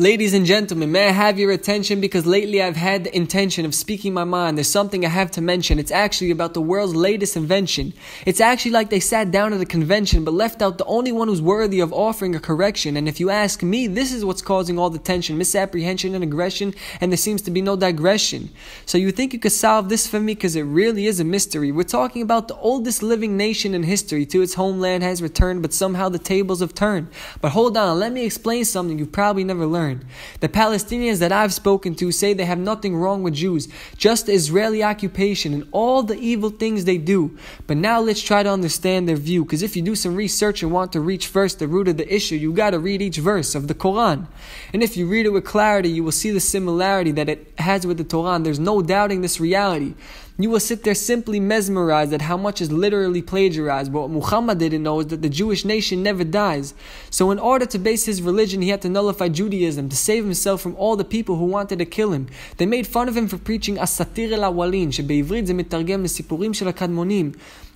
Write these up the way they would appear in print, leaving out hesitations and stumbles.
Ladies and gentlemen, may I have your attention because lately I've had the intention of speaking my mind. There's something I have to mention. It's actually about the world's latest invention. It's actually like they sat down at a convention but left out the only one who's worthy of offering a correction. And if you ask me, this is what's causing all the tension, misapprehension and aggression, and there seems to be no digression. So you think you could solve this for me? Because it really is a mystery. We're talking about the oldest living nation in history to its homeland has returned, but somehow the tables have turned. But hold on, let me explain something you've probably never learned. The Palestinians that I've spoken to say they have nothing wrong with Jews, just the Israeli occupation and all the evil things they do. But now let's try to understand their view, because if you do some research and want to reach first the root of the issue, you got to read each verse of the Quran. And if you read it with clarity, you will see the similarity that it has with the Torah. There's no doubting this reality. You will sit there simply mesmerized at how much is literally plagiarized. But what Muhammad didn't know is that the Jewish nation never dies. So in order to base his religion, he had to nullify Judaism to save himself from all the people who wanted to kill him. They made fun of him for preaching Asatir el-Awalin, שבעברית זה מתרגם לסיפורים של הקדמונים.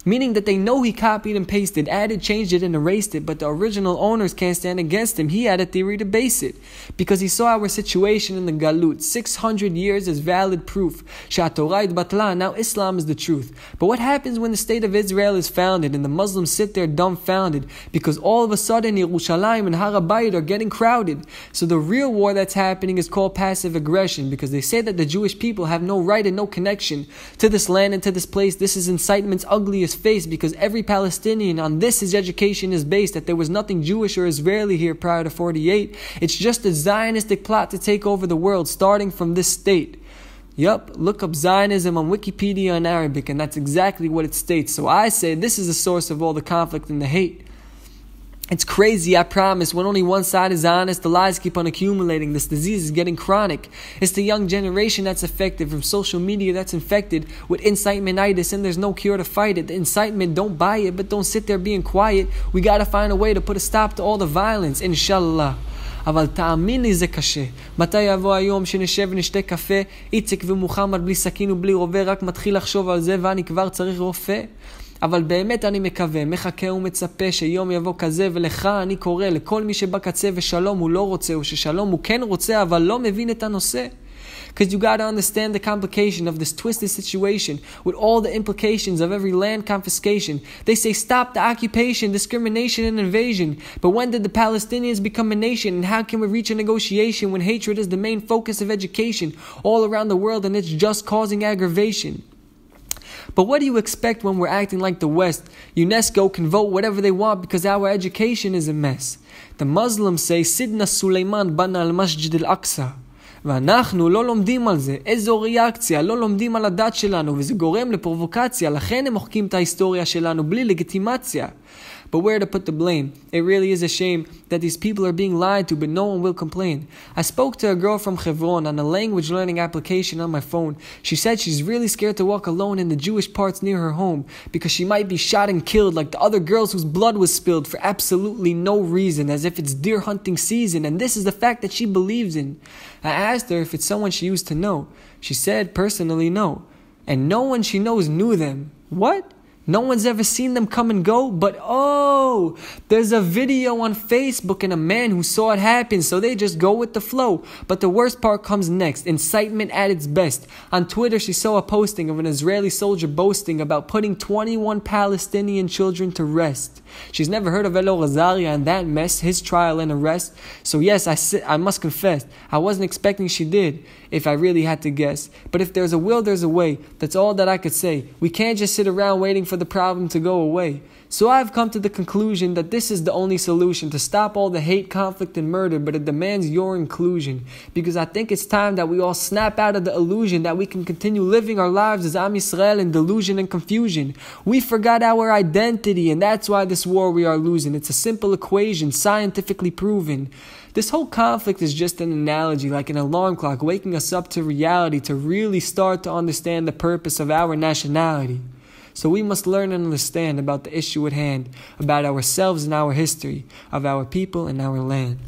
Meaning that they know he copied and pasted, added, changed it, and erased it, but the original owners can't stand against him. He had a theory to base it. Because he saw our situation in the Galut. 600 years is valid proof. Sha'atorah batla, now Islam is the truth. But what happens when the state of Israel is founded and the Muslims sit there dumbfounded? Because all of a sudden Yerushalayim and Har HaBayit are getting crowded. So the real war that's happening is called passive aggression, because they say that the Jewish people have no right and no connection to this land and to this place. This is incitement's ugliest face, because every Palestinian on this his education is based that there was nothing Jewish or Israeli here prior to 48. It's just a Zionistic plot to take over the world, starting from this state. Yup, look up Zionism on Wikipedia in Arabic, and that's exactly what it states. So I say this is the source of all the conflict and the hate. It's crazy, I promise. When only one side is honest, the lies keep on accumulating. This disease is getting chronic. It's the young generation that's affected from social media that's infected with incitementitis, and there's no cure to fight it. The incitement, don't buy it, but don't sit there being quiet. We gotta find a way to put a stop to all the violence, inshallah. אבל תאמין לי זה קשה. מתי יבוא היום שנשב ונשתה קפה, איציק ומוחמד בלי סכין ובלי רובה, רק מתחיל לחשוב על זה ואני כבר צריך רופא? אבל באמת אני מקווה, מחכה ומצפה שיום יבוא כזה, ולך אני קורא לכל מי שבקצה ושלום הוא לא רוצה, או ששלום הוא כן רוצה אבל לא מבין את הנושא. Because you got to understand the complication of this twisted situation with all the implications of every land confiscation. They say stop the occupation, discrimination, and invasion. But when did the Palestinians become a nation? And how can we reach a negotiation when hatred is the main focus of education all around the world and it's just causing aggravation? But what do you expect when we're acting like the West? UNESCO can vote whatever they want because our education is a mess. The Muslims say Sidna Suleiman bana al-Masjid al-Aqsa. ואנחנו לא לומדים על זה. איזו ריאקציה, לא לומדים על הדת שלנו, וזה גורם לפרובוקציה, לכן הם מוחקים את ההיסטוריה שלנו בלי לגיטימציה. But where to put the blame? It really is a shame that these people are being lied to, but no one will complain. I spoke to a girl from Hebron on a language learning application on my phone. She said she's really scared to walk alone in the Jewish parts near her home because she might be shot and killed like the other girls whose blood was spilled for absolutely no reason, as if it's deer hunting season, and this is the fact that she believes in. I asked her if it's someone she used to know. She said personally no. And no one she knows knew them. What? No one's ever seen them come and go, but oh, there's a video on Facebook and a man who saw it happen, so they just go with the flow. But the worst part comes next, incitement at its best. On Twitter, she saw a posting of an Israeli soldier boasting about putting 21 Palestinian children to rest. She's never heard of Elo Rosaria and that mess, his trial and arrest. So yes, I must confess, I wasn't expecting she did, if I really had to guess. But if there's a will, there's a way. That's all that I could say. We can't just sit around waiting for the problem to go away. So I've come to the conclusion that this is the only solution to stop all the hate, conflict, and murder, but it demands your inclusion. Because I think it's time that we all snap out of the illusion that we can continue living our lives as Am Yisrael in delusion and confusion. We forgot our identity, and that's why this war we are losing. It's a simple equation, scientifically proven. This whole conflict is just an analogy, like an alarm clock, waking us up to reality to really start to understand the purpose of our nationality. So we must learn and understand about the issue at hand, about ourselves and our history, of our people and our land.